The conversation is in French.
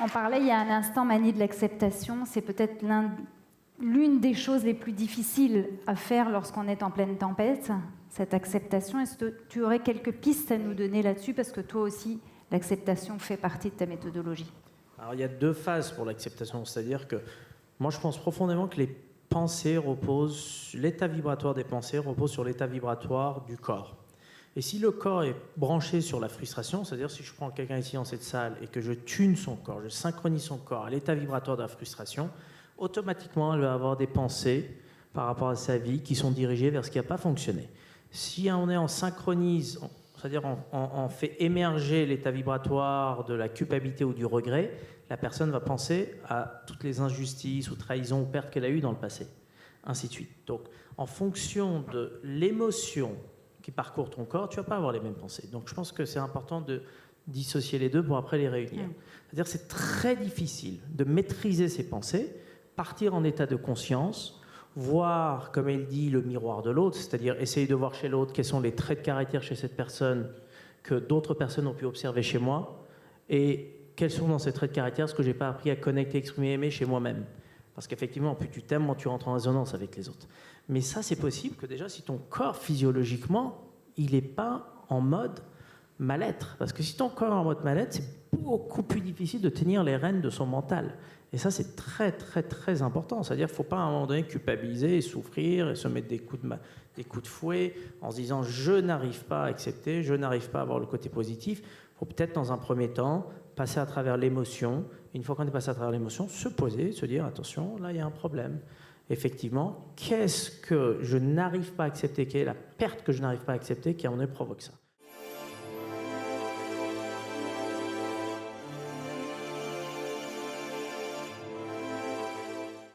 On parlait il y a un instant, Mani, de l'acceptation. C'est peut-être l'une des choses les plus difficiles à faire lorsqu'on est en pleine tempête, cette acceptation. Est-ce que tu aurais quelques pistes à nous donner là-dessus? Parce que toi aussi, l'acceptation fait partie de ta méthodologie. Alors, il y a deux phases pour l'acceptation. C'est-à-dire que moi, je pense profondément que les pensées reposent, l'état vibratoire des pensées repose sur l'état vibratoire du corps. Et si le corps est branché sur la frustration, c'est-à-dire si je prends quelqu'un ici dans cette salle et que je tune son corps, je synchronise son corps à l'état vibratoire de la frustration, automatiquement, elle va avoir des pensées par rapport à sa vie qui sont dirigées vers ce qui n'a pas fonctionné. Si on est en synchronise, c'est-à-dire on fait émerger l'état vibratoire de la culpabilité ou du regret, la personne va penser à toutes les injustices ou trahisons ou pertes qu'elle a eues dans le passé, ainsi de suite. Donc, en fonction de l'émotion qui parcourt ton corps, tu ne vas pas avoir les mêmes pensées. Donc je pense que c'est important de dissocier les deux pour après les réunir. C'est-à-dire que c'est très difficile de maîtriser ses pensées, partir en état de conscience, voir, comme elle dit, le miroir de l'autre, c'est-à-dire essayer de voir chez l'autre quels sont les traits de caractère chez cette personne que d'autres personnes ont pu observer chez moi, et quels sont dans ces traits de caractère ce que je n'ai pas appris à connecter, exprimer, aimer chez moi-même. Parce qu'effectivement, plus tu t'aimes, moins tu rentres en résonance avec les autres. Mais ça, c'est possible que déjà, si ton corps, physiologiquement, il n'est pas en mode mal-être. Parce que si ton corps est en mode mal-être, c'est beaucoup plus difficile de tenir les rênes de son mental. Et ça, c'est très, très, très important. C'est-à-dire qu'il ne faut pas, à un moment donné, culpabiliser et souffrir et se mettre des coups de fouet en se disant « je n'arrive pas à accepter, je n'arrive pas à avoir le côté positif ». Il faut peut-être, dans un premier temps, passer à travers l'émotion. Une fois qu'on est passé à travers l'émotion, se poser, se dire « attention, là, il y a un problème ». Effectivement, qu'est-ce que je n'arrive pas à accepter? Quelle est la perte que je n'arrive pas à accepter qui en provoque ça?